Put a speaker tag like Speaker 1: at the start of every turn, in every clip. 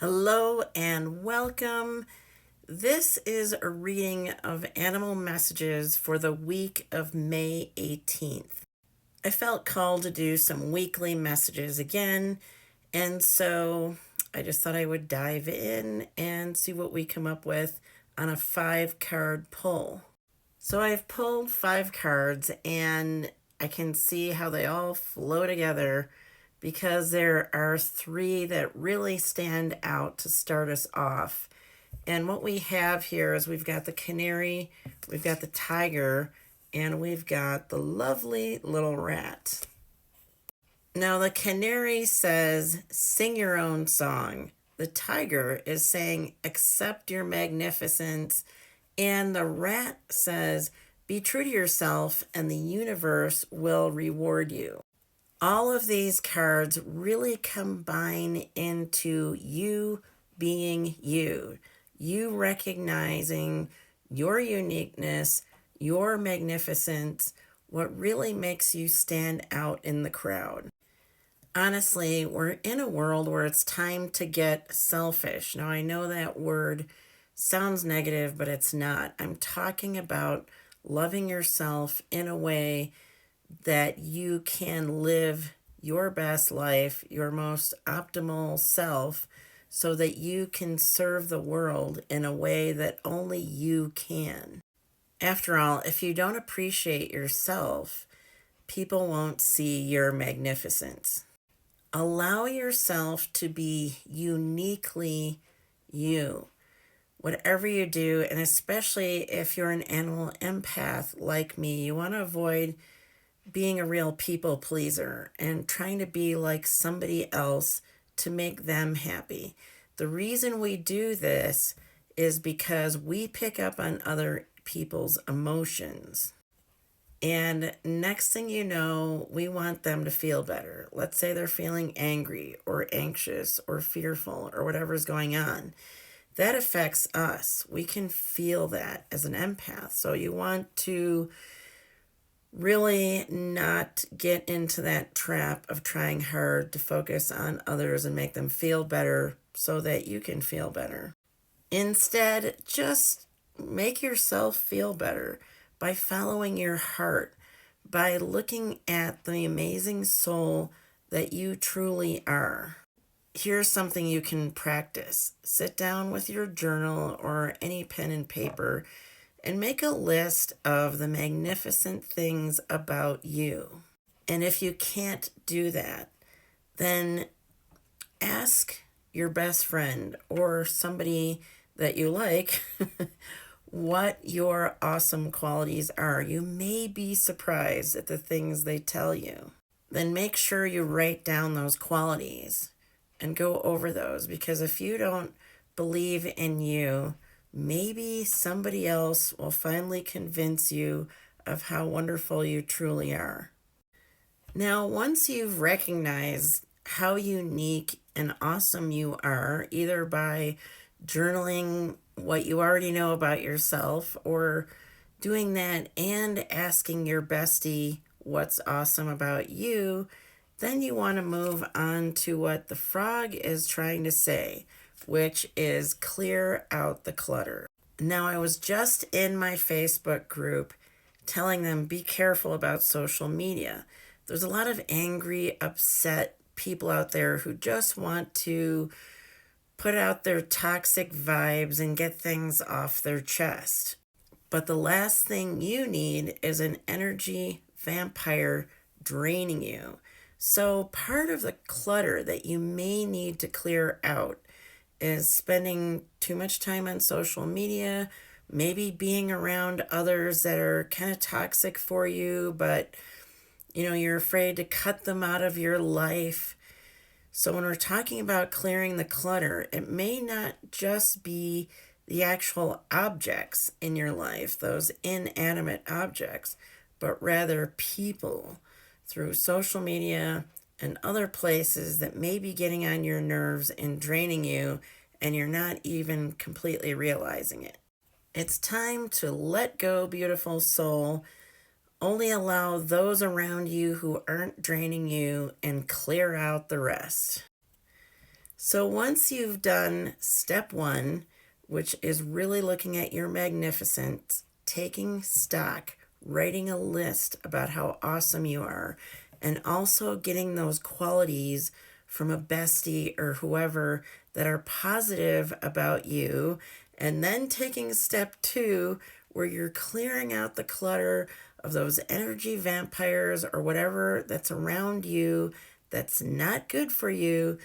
Speaker 1: Hello and welcome. This is a reading of animal messages for the week of May 18th. I felt called to do some weekly messages again, and so I just thought I would dive in and see what we come up with on a 5-card pull. So I've pulled 5 cards and I can see how they all flow together because there are 3 that really stand out to start us off. And what we have here is we've got the canary, we've got the tiger, and we've got the lovely little rat. Now, the canary says, sing your own song. The tiger is saying, accept your magnificence. And the rat says, be true to yourself and the universe will reward you. All of these cards really combine into you being you, you recognizing your uniqueness, your magnificence, what really makes you stand out in the crowd. Honestly, we're in a world where it's time to get selfish. Now, I know that word sounds negative, but it's not. I'm talking about loving yourself in a way that you can live your best life, your most optimal self, so that you can serve the world in a way that only you can. After all, if you don't appreciate yourself, people won't see your magnificence. Allow yourself to be uniquely you. Whatever you do, and especially if you're an animal empath like me, you want to avoid being a real people pleaser and trying to be like somebody else to make them happy. The reason we do this is because we pick up on other people's emotions. And next thing you know, we want them to feel better. Let's say they're feeling angry or anxious or fearful or whatever's going on. That affects us. We can feel that as an empath. So you want to really not get into that trap of trying hard to focus on others and make them feel better so that you can feel better. Instead, just make yourself feel better by following your heart, by looking at the amazing soul that you truly are. Here's something you can practice. Sit down with your journal or any pen and paper and make a list of the magnificent things about you. And if you can't do that, then ask your best friend or somebody that you like what your awesome qualities are. You may be surprised at the things they tell you. Then make sure you write down those qualities and go over those, because if you don't believe in you, maybe somebody else will finally convince you of how wonderful you truly are. Now, once you've recognized how unique and awesome you are, either by journaling what you already know about yourself or doing that and asking your bestie what's awesome about you, then you want to move on to what the frog is trying to say, which is clear out the clutter. Now, I was just in my Facebook group telling them be careful about social media. There's a lot of angry, upset people out there who just want to put out their toxic vibes and get things off their chest. But the last thing you need is an energy vampire draining you. So part of the clutter that you may need to clear out is spending too much time on social media, maybe being around others that are kind of toxic for you, but you're afraid to cut them out of your life. So when we're talking about clearing the clutter, it may not just be the actual objects in your life, those inanimate objects, but rather people through social media and other places that may be getting on your nerves and draining you, and you're not even completely realizing it. It's time to let go, beautiful soul. Only allow those around you who aren't draining you and clear out the rest. So once you've done step one, which is really looking at your magnificence, taking stock, writing a list about how awesome you are, and also getting those qualities from a bestie or whoever that are positive about you, and then taking step two, where you're clearing out the clutter of those energy vampires or whatever that's around you that's not good for you,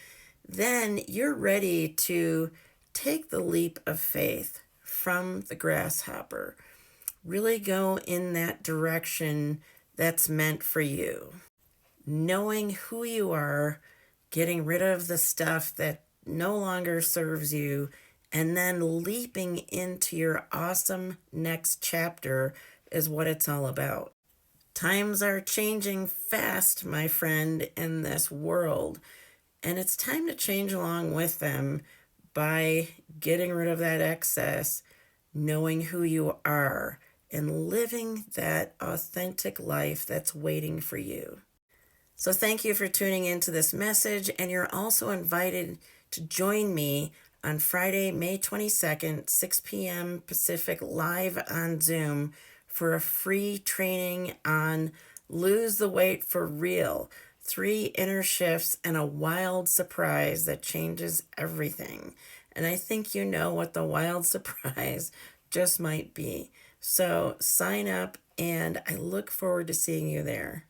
Speaker 1: then you're ready to take the leap of faith from the grasshopper. Really go in that direction that's meant for you. Knowing who you are, getting rid of the stuff that no longer serves you, and then leaping into your awesome next chapter is what it's all about. Times are changing fast, my friend, in this world. And it's time to change along with them by getting rid of that excess, knowing who you are, and living that authentic life that's waiting for you. So, thank you for tuning into this message. And you're also invited to join me on Friday, May 22nd, 6 p.m. Pacific, live on Zoom for a free training on Lose the Weight for Real. 3 inner shifts and a wild surprise that changes everything. And I think you know what the wild surprise just might be. So sign up, and I look forward to seeing you there.